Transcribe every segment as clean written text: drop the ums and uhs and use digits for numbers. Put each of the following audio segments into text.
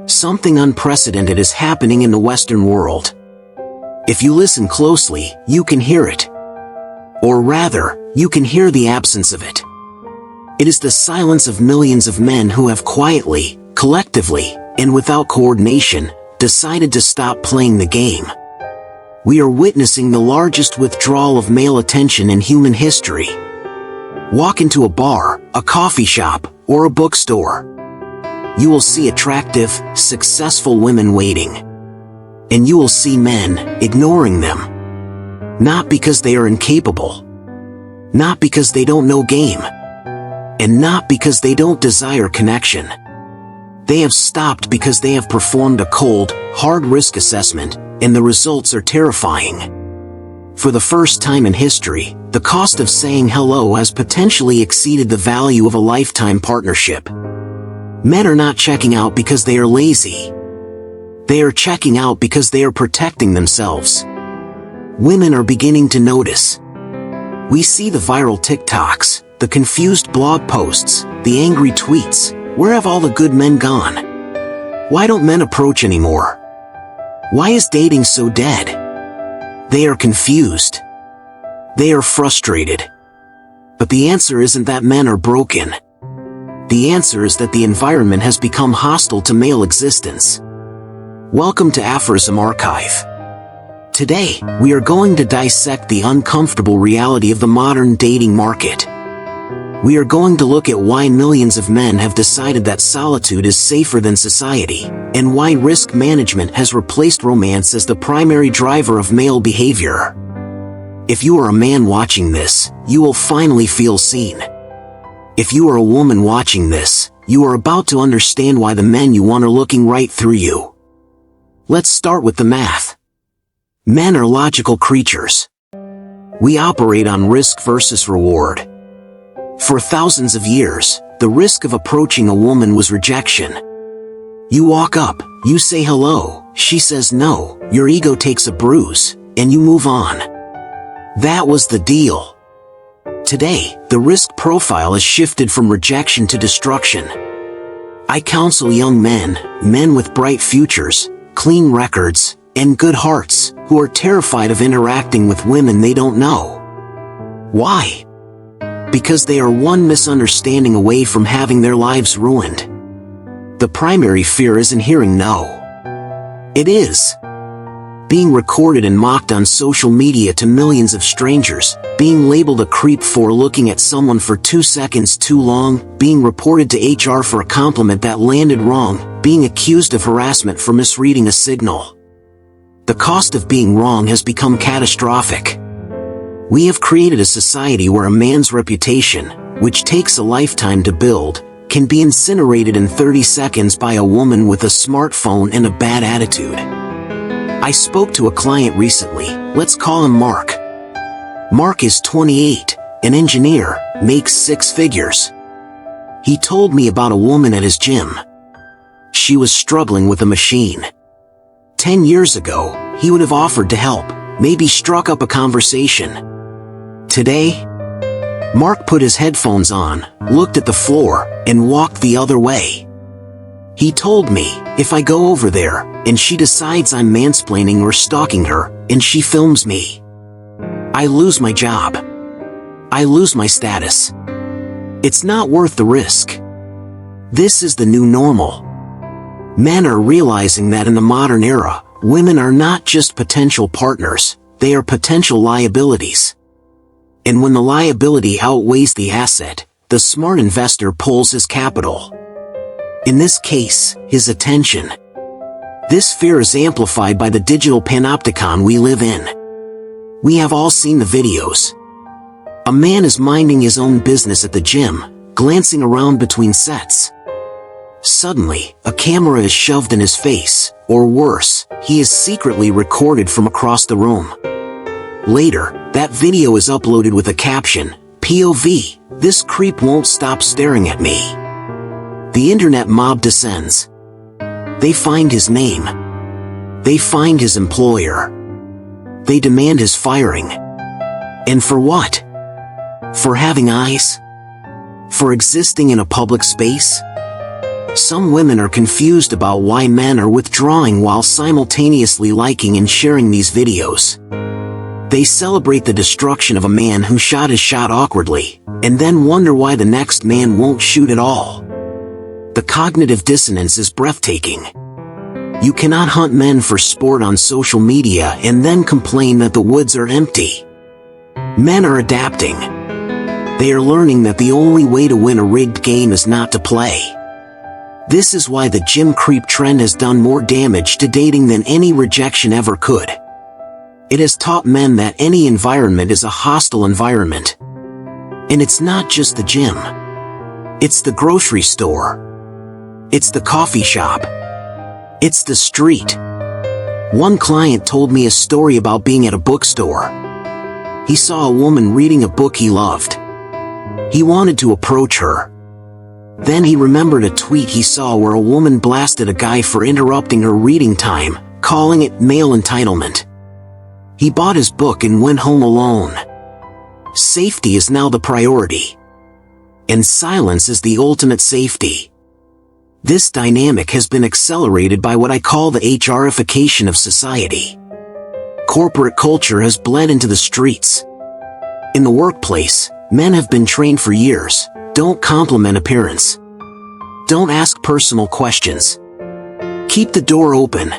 Something unprecedented is happening in the Western world. If you listen closely, you can hear it. Or rather, you can hear the absence of it. It is the silence of millions of men who have quietly, collectively, and without coordination, decided to stop playing the game. We are witnessing the largest withdrawal of male attention in human history. Walk into a bar, a coffee shop, or a bookstore. You will see attractive, successful women waiting. And you will see men ignoring them. Not because they are incapable. Not because they don't know game. And not because they don't desire connection. They have stopped because they have performed a cold, hard risk assessment, and the results are terrifying. For the first time in history, the cost of saying hello has potentially exceeded the value of a lifetime partnership. Men are not checking out because they are lazy. They are checking out because they are protecting themselves. Women are beginning to notice. We see the viral TikToks, the confused blog posts, the angry tweets. Where have all the good men gone? Why don't men approach anymore? Why is dating so dead? They are confused. They are frustrated. But the answer isn't that men are broken. The answer is that the environment has become hostile to male existence. Welcome to Aphorism Archive. Today, we are going to dissect the uncomfortable reality of the modern dating market. We are going to look at why millions of men have decided that solitude is safer than society, and why risk management has replaced romance as the primary driver of male behavior. If you are a man watching this, you will finally feel seen. If you are a woman watching this, you are about to understand why the men you want are looking right through you. Let's start with the math. Men are logical creatures. We operate on risk versus reward. For thousands of years, the risk of approaching a woman was rejection. You walk up, you say hello, she says no, your ego takes a bruise, and you move on. That was the deal. Today, the risk profile has shifted from rejection to destruction. I counsel young men, men with bright futures, clean records, and good hearts, who are terrified of interacting with women they don't know. Why? Because they are one misunderstanding away from having their lives ruined. The primary fear isn't hearing no. It is being recorded and mocked on social media to millions of strangers, being labeled a creep for looking at someone for 2 seconds too long, being reported to HR for a compliment that landed wrong, being accused of harassment for misreading a signal. The cost of being wrong has become catastrophic. We have created a society where a man's reputation, which takes a lifetime to build, can be incinerated in 30 seconds by a woman with a smartphone and a bad attitude. I spoke to a client recently, let's call him Mark. Mark is 28, an engineer, makes 6 figures. He told me about a woman at his gym. She was struggling with a machine. 10 years ago, he would have offered to help, maybe struck up a conversation. Today, Mark put his headphones on, looked at the floor, and walked the other way. He told me, if I go over there, and she decides I'm mansplaining or stalking her, and she films me, I lose my job. I lose my status. It's not worth the risk. This is the new normal. Men are realizing that in the modern era, women are not just potential partners, they are potential liabilities. And when the liability outweighs the asset, the smart investor pulls his capital. In this case, his attention. This fear is amplified by the digital panopticon we live in. We have all seen the videos. A man is minding his own business at the gym, glancing around between sets. Suddenly, a camera is shoved in his face, or worse, he is secretly recorded from across the room. Later, that video is uploaded with a caption, POV, this creep won't stop staring at me. The internet mob descends. They find his name. They find his employer. They demand his firing. And for what? For having eyes? For existing in a public space? Some women are confused about why men are withdrawing while simultaneously liking and sharing these videos. They celebrate the destruction of a man who shot his shot awkwardly, and then wonder why the next man won't shoot at all. The cognitive dissonance is breathtaking. You cannot hunt men for sport on social media and then complain that the woods are empty. Men are adapting. They are learning that the only way to win a rigged game is not to play. This is why the gym creep trend has done more damage to dating than any rejection ever could. It has taught men that any environment is a hostile environment. And it's not just the gym. It's the grocery store. It's the coffee shop. It's the street. One client told me a story about being at a bookstore. He saw a woman reading a book he loved. He wanted to approach her. Then he remembered a tweet he saw where a woman blasted a guy for interrupting her reading time, calling it male entitlement. He bought his book and went home alone. Safety is now the priority. And silence is the ultimate safety. This dynamic has been accelerated by what I call the HRification of society. Corporate culture has bled into the streets. In the workplace, men have been trained for years: don't compliment appearance. Don't ask personal questions. Keep the door open.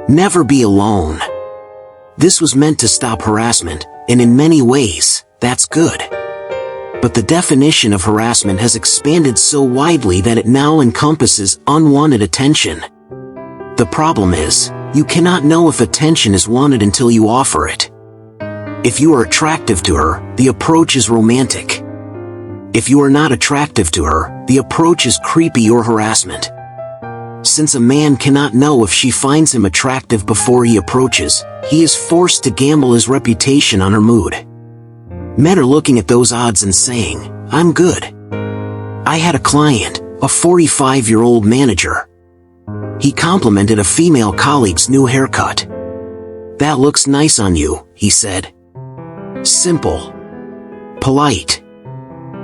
Never be alone. This was meant to stop harassment, and in many ways, that's good. But the definition of harassment has expanded so widely that it now encompasses unwanted attention. The problem is, you cannot know if attention is wanted until you offer it. If you are attractive to her, the approach is romantic. If you are not attractive to her, the approach is creepy or harassment. Since a man cannot know if she finds him attractive before he approaches, he is forced to gamble his reputation on her mood. Men are looking at those odds and saying, "I'm good." I had a client, a 45-year-old manager. He complimented a female colleague's new haircut. "That looks nice on you," he said. Simple. Polite.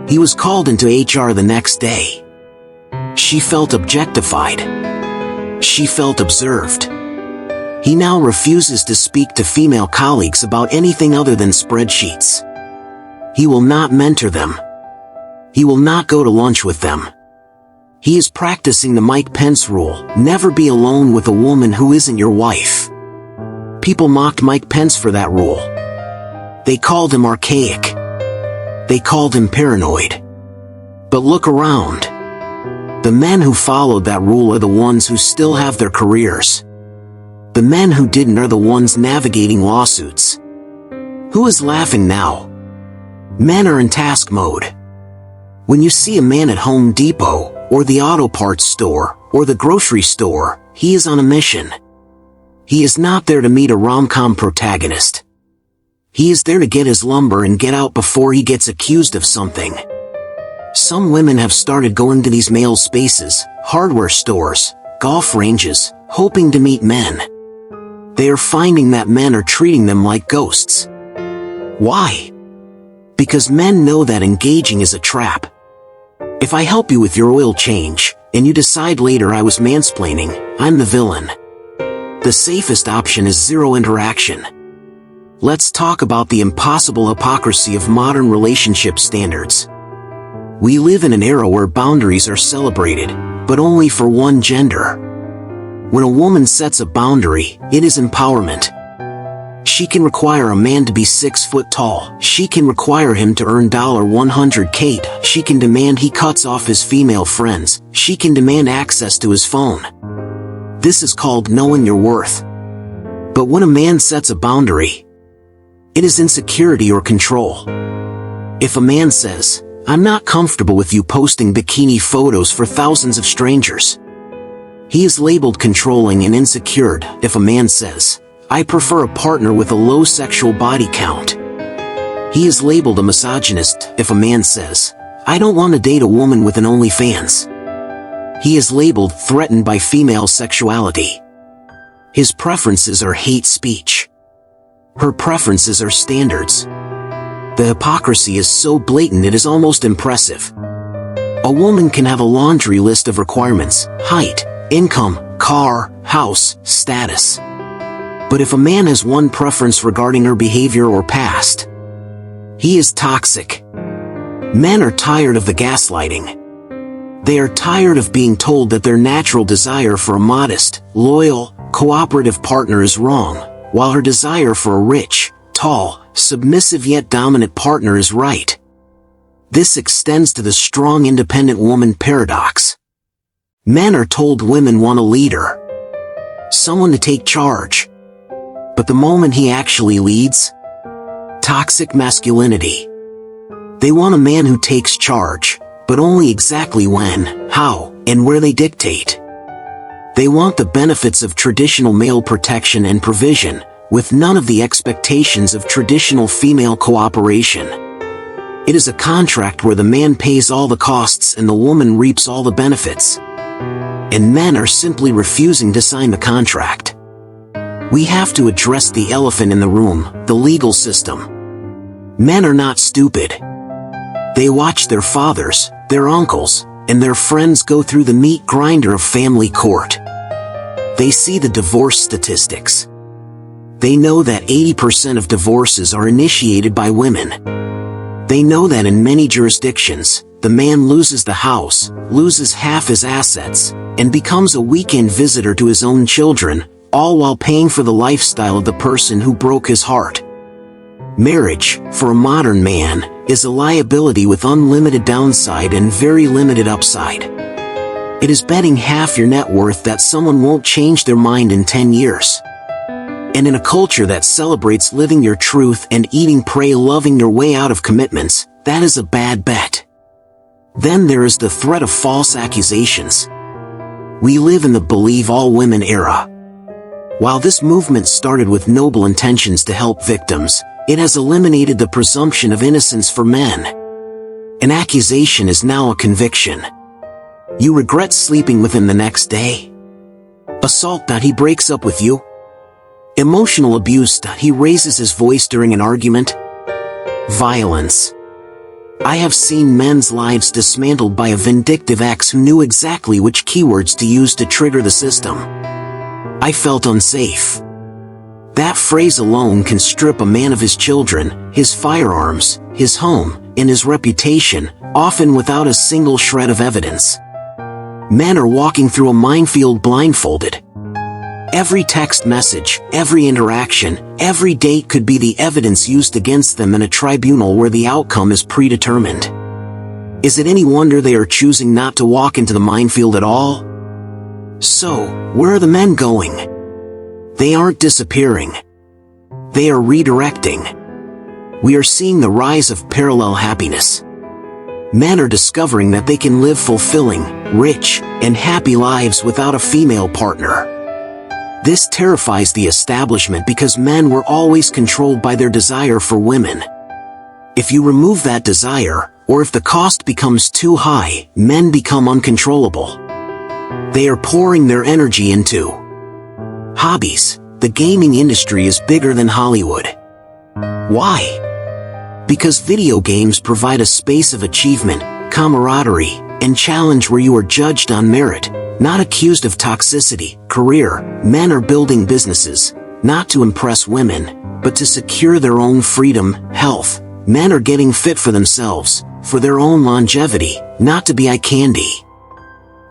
He was called into HR the next day. She felt objectified. She felt observed. He now refuses to speak to female colleagues about anything other than spreadsheets. He will not mentor them. He will not go to lunch with them. He is practicing the Mike Pence rule: never be alone with a woman who isn't your wife. People mocked Mike Pence for that rule. They called him archaic. They called him paranoid. But look around. The men who followed that rule are the ones who still have their careers. The men who didn't are the ones navigating lawsuits. Who is laughing now? Men are in task mode. When you see a man at Home Depot, or the auto parts store, or the grocery store, he is on a mission. He is not there to meet a rom-com protagonist. He is there to get his lumber and get out before he gets accused of something. Some women have started going to these male spaces, hardware stores, golf ranges, hoping to meet men. They are finding that men are treating them like ghosts. Why? Because men know that engaging is a trap. If I help you with your oil change, and you decide later I was mansplaining, I'm the villain. The safest option is zero interaction. Let's talk about the impossible hypocrisy of modern relationship standards. We live in an era where boundaries are celebrated, but only for one gender. When a woman sets a boundary, it is empowerment. She can require a man to be 6 foot tall. She can require him to earn $100K. She can demand he cuts off his female friends. She can demand access to his phone. This is called knowing your worth. But when a man sets a boundary, it is insecurity or control. If a man says, "I'm not comfortable with you posting bikini photos for thousands of strangers," he is labeled controlling and insecure. If a man says, "I prefer a partner with a low sexual body count," he is labeled a misogynist. If a man says, "I don't want to date a woman with an OnlyFans," he is labeled threatened by female sexuality. His preferences are hate speech. Her preferences are standards. The hypocrisy is so blatant it is almost impressive. A woman can have a laundry list of requirements: height, income, car, house, status. But if a man has one preference regarding her behavior or past, he is toxic. Men are tired of the gaslighting. They are tired of being told that their natural desire for a modest, loyal, cooperative partner is wrong, while her desire for a rich, tall, submissive yet dominant partner is right. This extends to the strong independent woman paradox. Men are told women want a leader, someone to take charge. But the moment he actually leads, toxic masculinity. They want a man who takes charge, but only exactly when, how, and where they dictate. They want the benefits of traditional male protection and provision, with none of the expectations of traditional female cooperation. It is a contract where the man pays all the costs and the woman reaps all the benefits. And men are simply refusing to sign the contract. We have to address the elephant in the room, the legal system. Men are not stupid. They watch their fathers, their uncles, and their friends go through the meat grinder of family court. They see the divorce statistics. They know that 80% of divorces are initiated by women. They know that in many jurisdictions, the man loses the house, loses half his assets, and becomes a weekend visitor to his own children, all while paying for the lifestyle of the person who broke his heart. Marriage, for a modern man, is a liability with unlimited downside and very limited upside. It is betting half your net worth that someone won't change their mind in 10 years. And in a culture that celebrates living your truth and eating prey loving your way out of commitments, that is a bad bet. Then there is the threat of false accusations. We live in the believe all women era. While this movement started with noble intentions to help victims, it has eliminated the presumption of innocence for men. An accusation is now a conviction. You regret sleeping with him the next day. Assault. He breaks up with you. Emotional abuse. He raises his voice during an argument. Violence. I have seen men's lives dismantled by a vindictive ex who knew exactly which keywords to use to trigger the system. I felt unsafe. That phrase alone can strip a man of his children, his firearms, his home, and his reputation, often without a single shred of evidence. Men are walking through a minefield blindfolded. Every text message, every interaction, every date could be the evidence used against them in a tribunal where the outcome is predetermined. Is it any wonder they are choosing not to walk into the minefield at all? So, where are the men going? They aren't disappearing. They are redirecting. We are seeing the rise of parallel happiness. Men are discovering that they can live fulfilling, rich, and happy lives without a female partner. This terrifies the establishment because men were always controlled by their desire for women. If you remove that desire, or if the cost becomes too high, men become uncontrollable. They are pouring their energy into hobbies. The gaming industry is bigger than Hollywood. Why? Because video games provide a space of achievement, camaraderie, and challenge where you are judged on merit, not accused of toxicity. Career. Men are building businesses, not to impress women, but to secure their own freedom. Health. Men are getting fit for themselves, for their own longevity, not to be eye candy.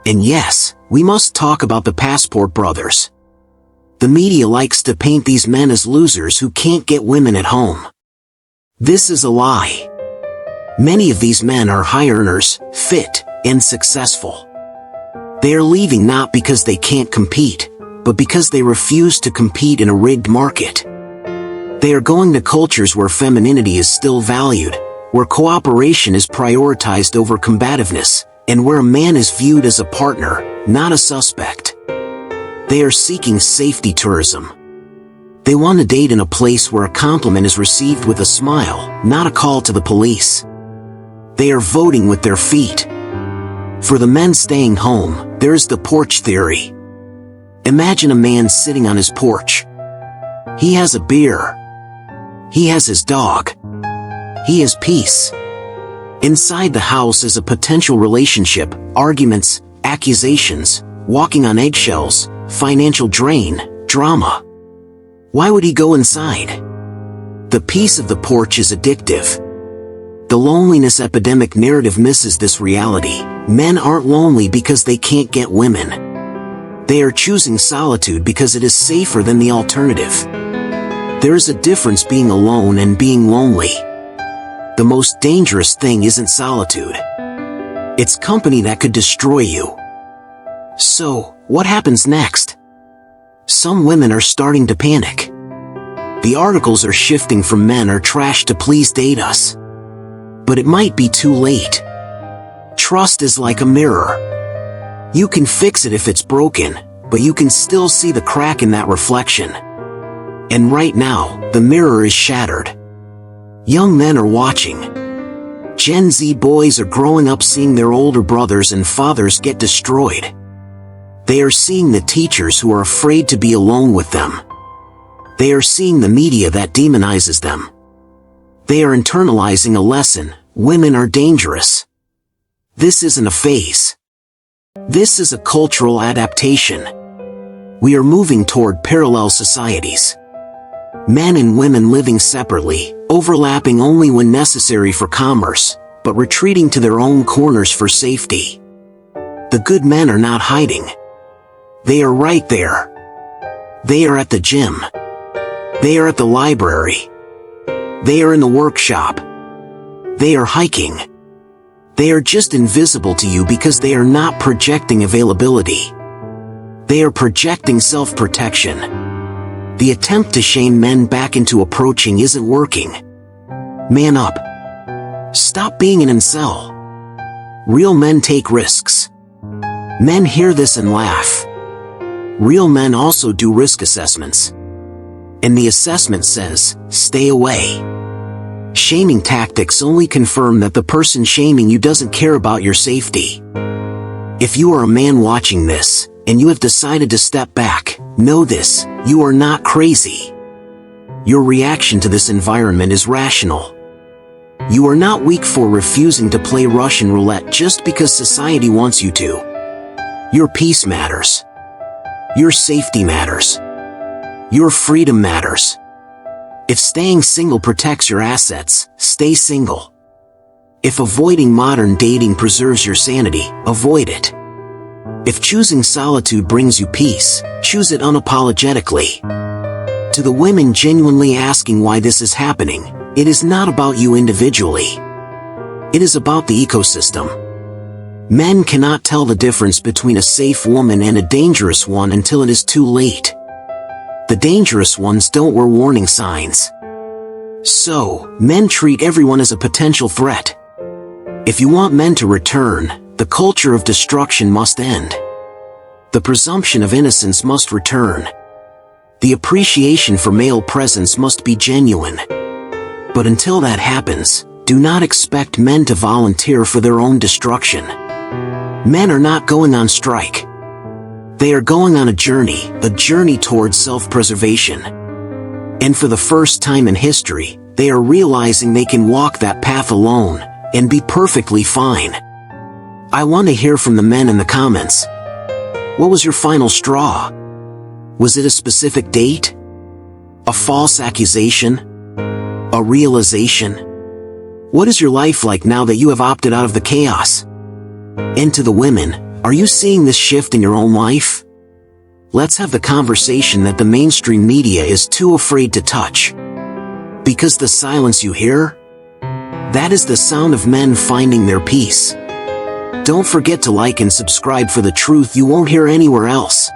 And yes, we must talk about the passport brothers. The media likes to paint these men as losers who can't get women at home. This is a lie. Many of these men are high earners, fit, and successful. They are leaving not because they can't compete, but because they refuse to compete in a rigged market. They are going to cultures where femininity is still valued, where cooperation is prioritized over combativeness, and where a man is viewed as a partner, not a suspect. They are seeking safety tourism. They want to date in a place where a compliment is received with a smile, not a call to the police. They are voting with their feet. For the men staying home, there's the porch theory. Imagine a man sitting on his porch. He has a beer. He has his dog. He has peace. Inside the house is a potential relationship, arguments, accusations, walking on eggshells, financial drain, drama. Why would he go inside? The peace of the porch is addictive. The loneliness epidemic narrative misses this reality. Men aren't lonely because they can't get women. They are choosing solitude because it is safer than the alternative. There is a difference being alone and being lonely. The most dangerous thing isn't solitude. It's company that could destroy you. So, what happens next? Some women are starting to panic. The articles are shifting from men are trash to please date us. But it might be too late. Trust is like a mirror. You can fix it if it's broken, but you can still see the crack in that reflection. And right now, the mirror is shattered. Young men are watching. Gen Z boys are growing up seeing their older brothers and fathers get destroyed. They are seeing the teachers who are afraid to be alone with them. They are seeing the media that demonizes them. They are internalizing a lesson: women are dangerous. This isn't a phase. This is a cultural adaptation. We are moving toward parallel societies. Men and women living separately, overlapping only when necessary for commerce, but retreating to their own corners for safety. The good men are not hiding. They are right there. They are at the gym. They are at the library. They are in the workshop. They are hiking. They are just invisible to you because they are not projecting availability. They are projecting self-protection. The attempt to shame men back into approaching isn't working. Man up. Stop being an incel. Real men take risks. Men hear this and laugh. Real men also do risk assessments. And the assessment says, stay away. Shaming tactics only confirm that the person shaming you doesn't care about your safety. If you are a man watching this, and you have decided to step back, know this: you are not crazy. Your reaction to this environment is rational. You are not weak for refusing to play Russian roulette just because society wants you to. Your peace matters. Your safety matters. Your freedom matters. If staying single protects your assets, stay single. If avoiding modern dating preserves your sanity, avoid it. If choosing solitude brings you peace, choose it unapologetically. To the women genuinely asking why this is happening, it is not about you individually. It is about the ecosystem. Men cannot tell the difference between a safe woman and a dangerous one until it is too late. The dangerous ones don't wear warning signs. So, men treat everyone as a potential threat. If you want men to return, the culture of destruction must end. The presumption of innocence must return. The appreciation for male presence must be genuine. But until that happens, do not expect men to volunteer for their own destruction. Men are not going on strike. They are going on a journey towards self-preservation. And for the first time in history, they are realizing they can walk that path alone, and be perfectly fine. I want to hear from the men in the comments. What was your final straw? Was it a specific date? A false accusation? A realization? What is your life like now that you have opted out of the chaos? And to the women, are you seeing this shift in your own life? Let's have the conversation that the mainstream media is too afraid to touch. Because the silence you hear? That is the sound of men finding their peace. Don't forget to like and subscribe for the truth you won't hear anywhere else.